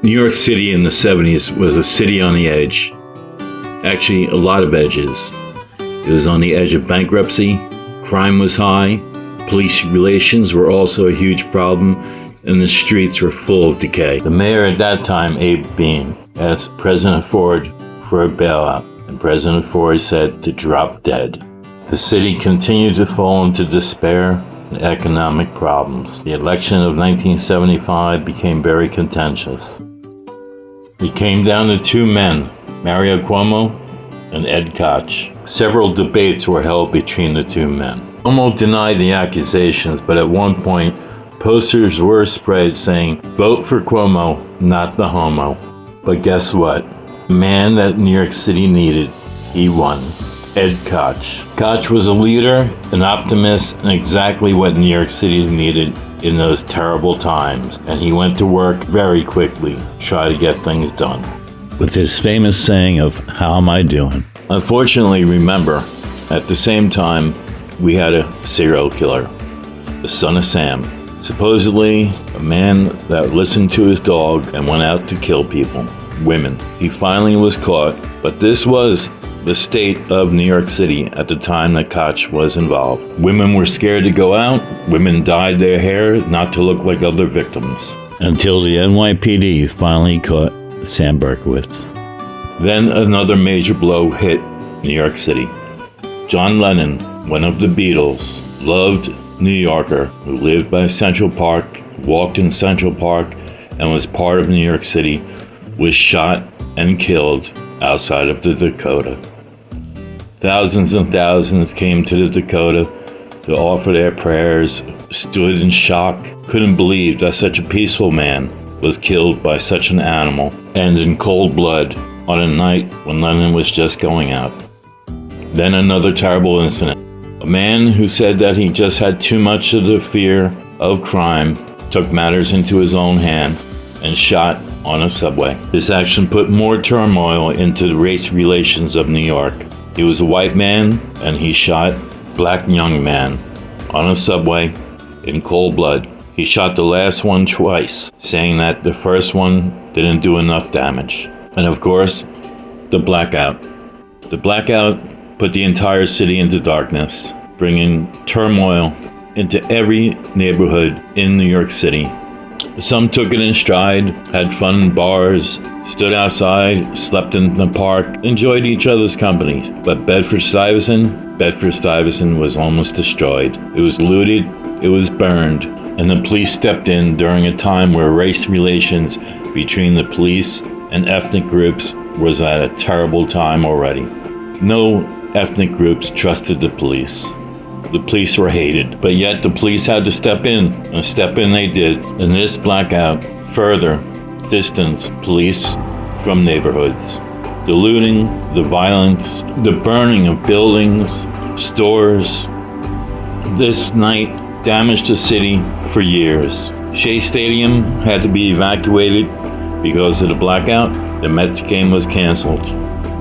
New York City in the 70s was a city on the edge. Actually, a lot of edges. It was on the edge of bankruptcy, crime was high, police relations were also a huge problem, and the streets were full of decay. The mayor at that time, Abe Beame, asked President Ford for a bailout, and President Ford said to drop dead. The city continued to fall into despair and economic problems. The election of 1975 became very contentious. It came down to two men, Mario Cuomo and Ed Koch. Several debates were held between the two men. Cuomo denied the accusations, but at one point, posters were spread saying, "Vote for Cuomo, not the homo." But guess what? The man that New York City needed, he won. Ed Koch. Koch was a leader, an optimist, and exactly what New York City needed in those terrible times. And he went to work very quickly, try to get things done. With his famous saying of, "How am I doing?" Unfortunately, remember, at the same time, we had a serial killer, the son of Sam. Supposedly, a man that listened to his dog and went out to kill people, women. He finally was caught, but this was the state of New York City at the time that Koch was involved. Women were scared to go out. Women dyed their hair not to look like other victims. Until the NYPD finally caught Sam Berkowitz. Then another major blow hit New York City. John Lennon, one of the Beatles, loved New Yorker who lived by Central Park, walked in Central Park, and was part of New York City, was shot and killed outside of the Dakota. Thousands and thousands came to the Dakota to offer their prayers, stood in shock, couldn't believe that such a peaceful man was killed by such an animal, and in cold blood on a night when Lennon was just going out. Then another terrible incident. A man who said that he just had too much of the fear of crime took matters into his own hand and shot on a subway. This action put more turmoil into the race relations of New York. He was a white man and he shot a black young man on a subway in cold blood. He shot the last one twice, saying that the first one didn't do enough damage. And of course, the blackout. The blackout put the entire city into darkness, bringing turmoil into every neighborhood in New York City. Some took it in stride, had fun in bars, stood outside, slept in the park, enjoyed each other's company. But Bedford-Stuyvesant was almost destroyed. It was looted, it was burned, and the police stepped in during a time where race relations between the police and ethnic groups was at a terrible time already. No ethnic groups trusted the police. The police were hated, but yet the police had to step in, and step in they did. And this blackout further distanced police from neighborhoods. The looting, the violence, the burning of buildings, stores. This night damaged the city for years. Shea Stadium had to be evacuated because of the blackout. The Mets game was canceled.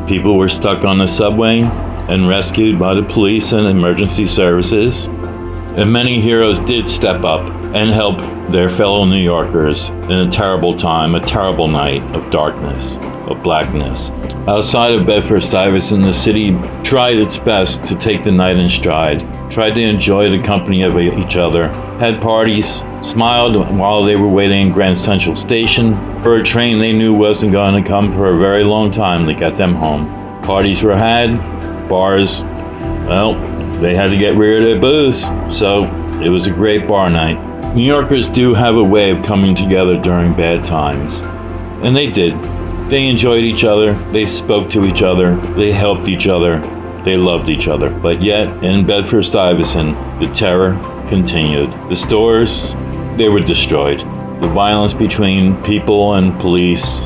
People were stuck on the subway and rescued by the police and emergency services. And many heroes did step up and help their fellow New Yorkers in a terrible time, a terrible night of darkness, of blackness. Outside of Bedford-Stuyvesant, the city tried its best to take the night in stride, tried to enjoy the company of each other, had parties, smiled while they were waiting in Grand Central Station for a train they knew wasn't going to come for a very long time to get them home. Parties were had, bars, well, they had to get rid of their booze, so it was a great bar night. New Yorkers do have a way of coming together during bad times, and they did. They enjoyed each other, they spoke to each other, they helped each other, they loved each other. But yet, in Bedford-Stuyvesant, the terror continued. The stores, they were destroyed. The violence between people and police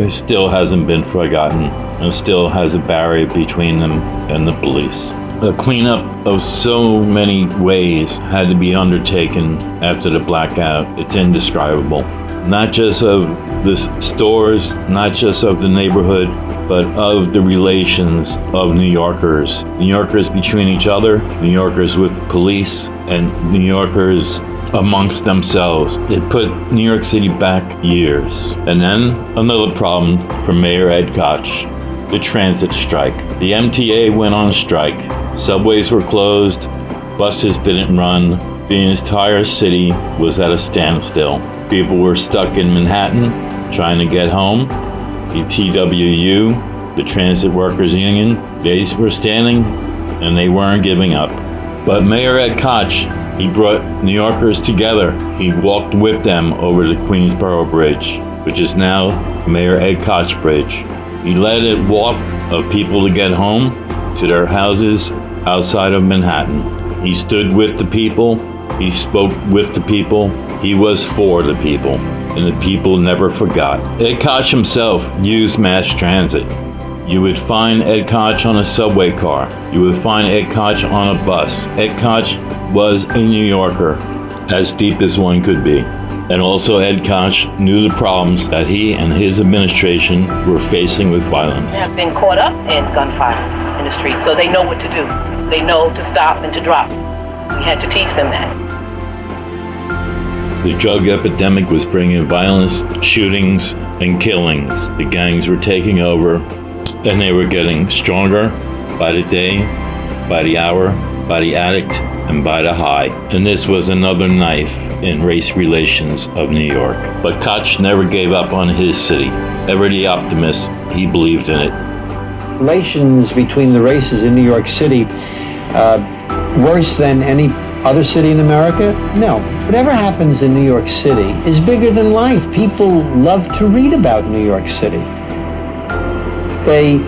still hasn't been forgotten, and still has a barrier between them and the police. The cleanup of so many ways had to be undertaken after the blackout. It's indescribable. Not just of the stores, not just of the neighborhood, but of the relations of New Yorkers. New Yorkers between each other, New Yorkers with police, and New Yorkers amongst themselves. It put New York City back years. And then another problem for Mayor Ed Koch, the transit strike. The MTA went on strike. Subways were closed, buses didn't run. The entire city was at a standstill. People were stuck in Manhattan trying to get home. The TWU, the Transit Workers Union, they were standing and they weren't giving up. But Mayor Ed Koch, he brought New Yorkers together. He walked with them over the Queensboro Bridge, which is now Mayor Ed Koch Bridge. He led a walk of people to get home to their houses outside of Manhattan. He stood with the people. He spoke with the people. He was for the people, and the people never forgot. Ed Koch himself used mass transit. You would find Ed Koch on a subway car. You would find Ed Koch on a bus. Ed Koch was a New Yorker, as deep as one could be. And also Ed Koch knew the problems that he and his administration were facing with violence. They have been caught up in gunfire in the street, so they know what to do. They know to stop and to drop. We had to teach them that. The drug epidemic was bringing violence, shootings, and killings. The gangs were taking over, and they were getting stronger by the day, by the hour, by the addict, and by the high. And this was another knife in race relations of New York. But Koch never gave up on his city. Ever the optimist, he believed in it. Relations between the races in New York City, worse than any other city in America? No. Whatever happens in New York City is bigger than life. People love to read about New York City. They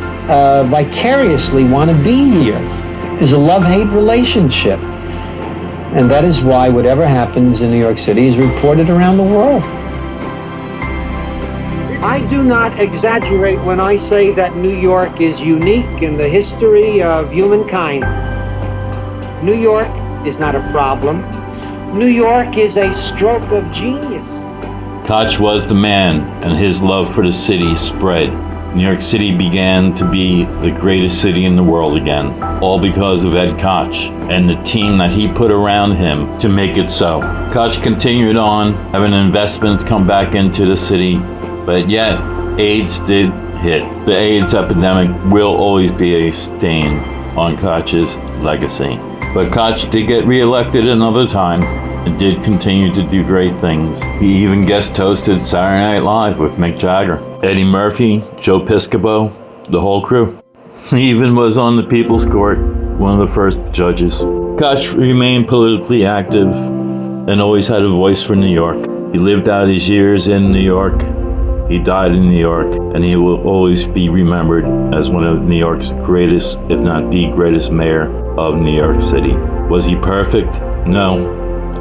vicariously want to be here. There's a love-hate relationship. And that is why whatever happens in New York City is reported around the world. I do not exaggerate when I say that New York is unique in the history of humankind. New York is not a problem. New York is a stroke of genius. Koch was the man, and his love for the city spread. New York City began to be the greatest city in the world again, all because of Ed Koch and the team that he put around him to make it so. Koch continued on, having investments come back into the city, but yet AIDS did hit. The AIDS epidemic will always be a stain on Koch's legacy. But Koch did get reelected another time and did continue to do great things. He even guest hosted Saturday Night Live with Mick Jagger, Eddie Murphy, Joe Piscopo, the whole crew. He even was on the People's Court, one of the first judges. Koch remained politically active and always had a voice for New York. He lived out his years in New York. He died in New York, and he will always be remembered as one of New York's greatest, if not the greatest mayor of New York City. Was he perfect? No.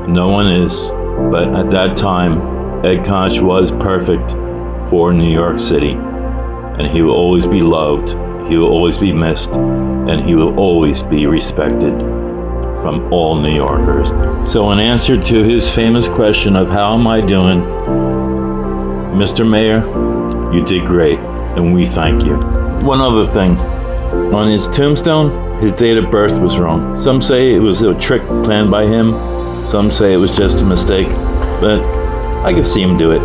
No one is. But at that time, Ed Koch was perfect for New York City. And he will always be loved, he will always be missed, and he will always be respected from all New Yorkers. So in answer to his famous question of how am I doing, Mr. Mayor, you did great, and we thank you. One other thing. On his tombstone, his date of birth was wrong. Some say it was a trick planned by him. Some say it was just a mistake. But I can see him do it.